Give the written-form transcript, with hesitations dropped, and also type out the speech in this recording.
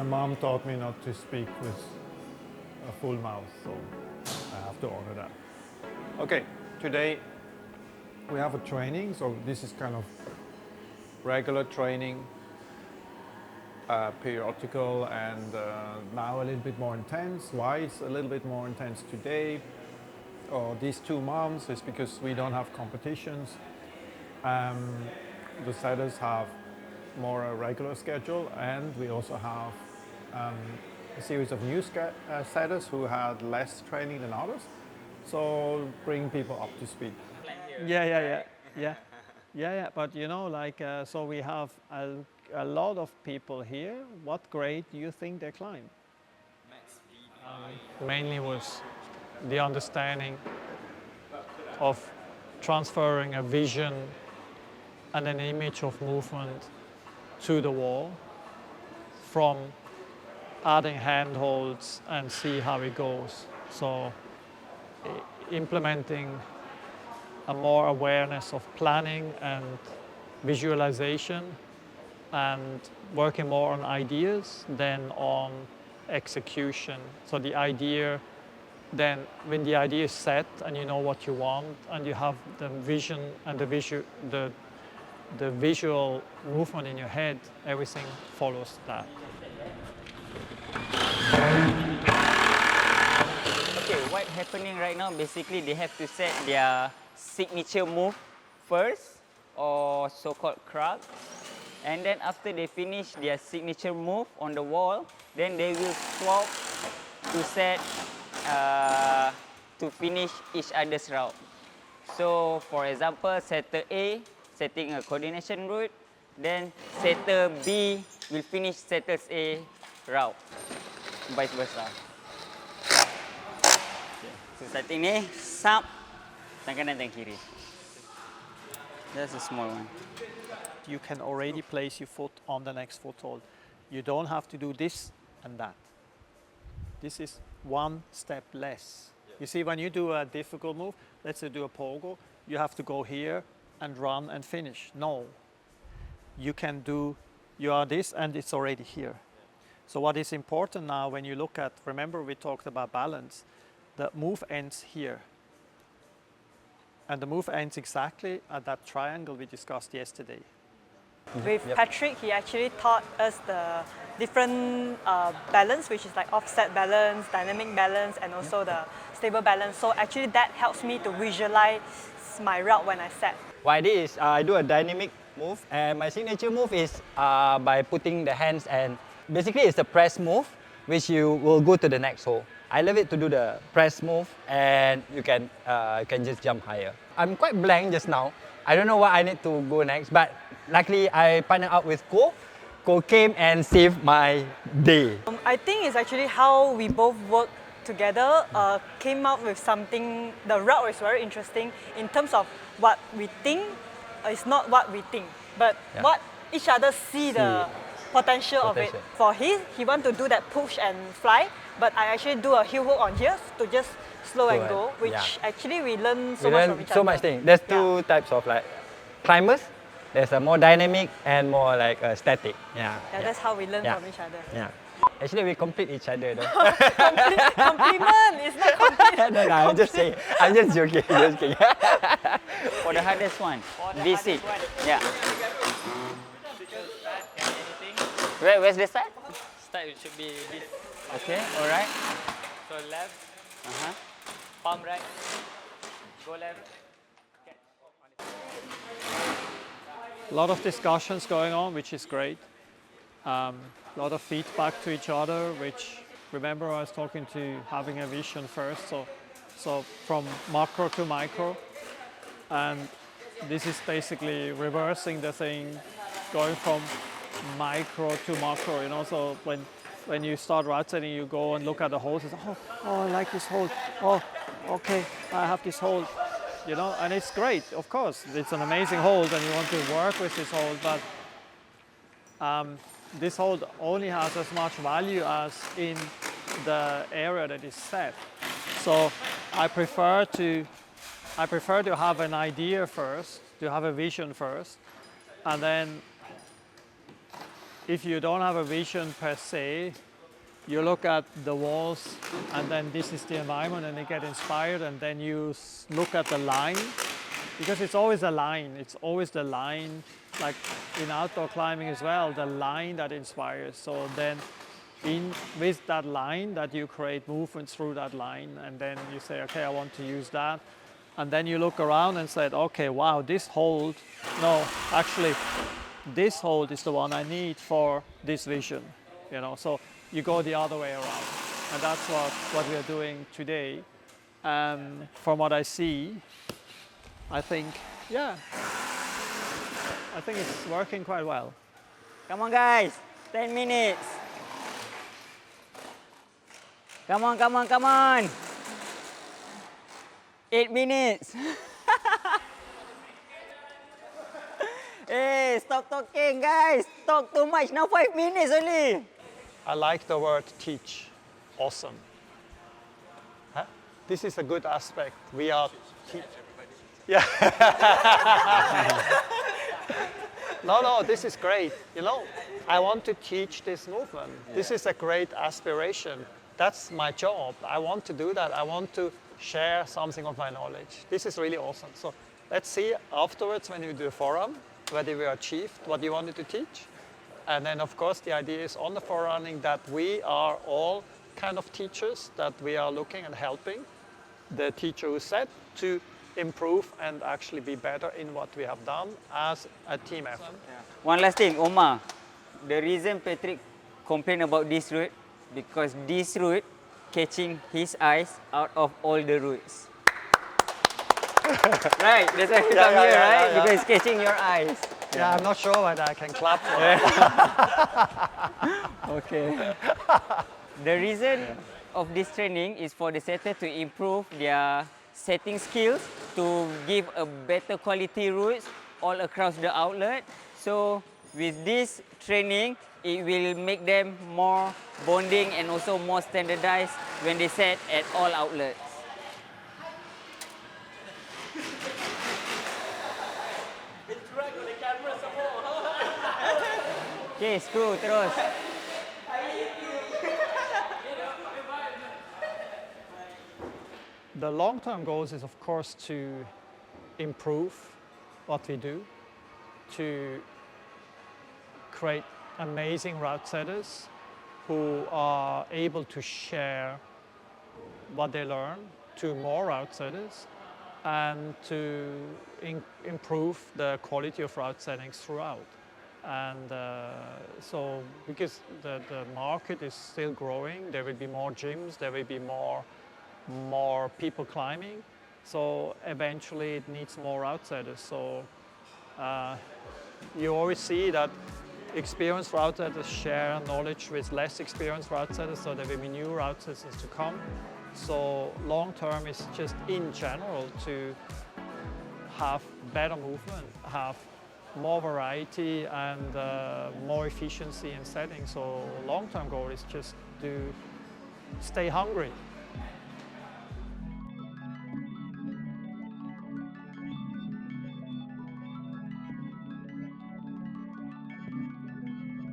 mom taught me not to speak with a full mouth, so I have to honor that. Okay, today we have a training, so this is kind of regular training, periodical, and now a little bit more intense. Why it's a little bit more intense today, or these 2 months, is because we don't have competitions. The setters have more a regular schedule, and we also have a series of new setters who had less training than others, so bring people up to speed. Yeah. But you know, like, so we have a lot of people here. What grade do you think they climb? Mainly was the understanding of transferring a vision and an image of movement to the wall, from adding handholds and see how it goes. So implementing a more awareness of planning and visualization, and working more on ideas than on execution. So the idea, then when the idea is set and you know what you want and you have the vision and the visual movement in your head, everything follows that. Okay, what's happening right now, basically they have to set their signature move first, or so-called crack. And then after they finish their signature move on the wall, then they will swap to set, to finish each other's route. So for example, setter A setting a coordination route, then setter B will finish setter A route, vice versa. Okay. So starting ni, sub, tangan kanan, tangan kiri. That's a small one. You can already place your foot on the next foothold. You don't have to do this and that. This is one step less. You see, when you do a difficult move, let's say do a pogo, you have to go here and run and finish. No. You can do, you are this and it's already here. So what is important now when you look at, remember we talked about balance, the move ends here. And the move ends exactly at that triangle we discussed yesterday. With Patrick, he actually taught us the different balance, which is like offset balance, dynamic balance, and also the stable balance. So actually that helps me to visualize my route when I set. What I did is I do a dynamic move, and my signature move is by putting the hands, and basically it's the press move, which you will go to the next hole. I love it to do the press move, and you can just jump higher. I'm quite blank just now. I don't know what I need to go next, but luckily I partnered up with Ko. Ko came and saved my day. I think it's actually how we both work together, came up with something. The route is very interesting in terms of what we think is not what we think, but what each other see the potential of it. For he want to do that push and fly, but I actually do a heel hook on here to just slow and go, which actually we learn so much from each other. So much thing. There's two types of like climbers. There's a more dynamic and more like static. That's how we learn from each other. Yeah. Actually, we complete each other though. Compliment! It's not compliment. No, I'm just saying. I'm just joking. Just kidding. For the hardest one, V6. Yeah. Where's the start? Start it should be this. Okay, alright. So left, palm right, go left. A lot of discussions going on, which is great. A lot of feedback to each other, which, remember I was talking to having a vision first, so from macro to micro. And this is basically reversing the thing, going from micro to macro, you know, so when you start route setting, you go and look at the holes and say, oh, I like this hole. Oh, okay, I have this hole, you know, and it's great, of course. It's an amazing hold and you want to work with this hold, but this hold only has as much value as in the area that is set. So I prefer to have an idea first, to have a vision first, and then if you don't have a vision per se, you look at the walls and then this is the environment and you get inspired and then you look at the line, because it's always a line. It's always the line, like in outdoor climbing as well, the line that inspires. So then with that line that you create movements through that line, and then you say, okay, I want to use that. And then you look around and say, okay, wow, this hold, no, actually, this hold is the one I need for this vision, you know. So you go the other way around. And that's what we are doing today. From what I see, I think, yeah, I think it's working quite well. Come on, guys. 10 minutes. Come on, come on, come on. 8 minutes. Hey, stop talking, guys. Talk too much. Now 5 minutes only. I like the word teach. Awesome. Huh? This is a good aspect. We are yeah. No, this is great. You know, I want to teach this movement. Yeah. This is a great aspiration. That's my job. I want to do that. I want to share something of my knowledge. This is really awesome. So let's see afterwards when you do a forum whether we achieved what you wanted to teach. And then of course the idea is on the forerunning that we are all kind of teachers, that we are looking and helping the teacher who said to improve and actually be better in what we have done as a team effort. Yeah. One last thing, Omar. The reason Patrick complained about this route, because this route catching his eyes out of all the routes. Right, that's why you come here, right? Because it's catching your eyes. Yeah, I'm not sure whether I can clap for it. Okay. The reason of this training is for the setter to improve their setting skills, to give a better quality routes all across the outlet. So with this training, it will make them more bonding and also more standardized when they set at all outlets. Okay, screw terus. The long-term goals is of course to improve what we do, to create amazing route setters who are able to share what they learn to more route setters and to improve the quality of route settings throughout. And so because the market is still growing, there will be more gyms, there will be more people climbing, so eventually it needs more route setters. So you always see that experienced route setters share knowledge with less experienced route setters, so there will be new route setters to come. So long term is just in general to have better movement, have more variety and more efficiency in setting. So long term goal is just to stay hungry.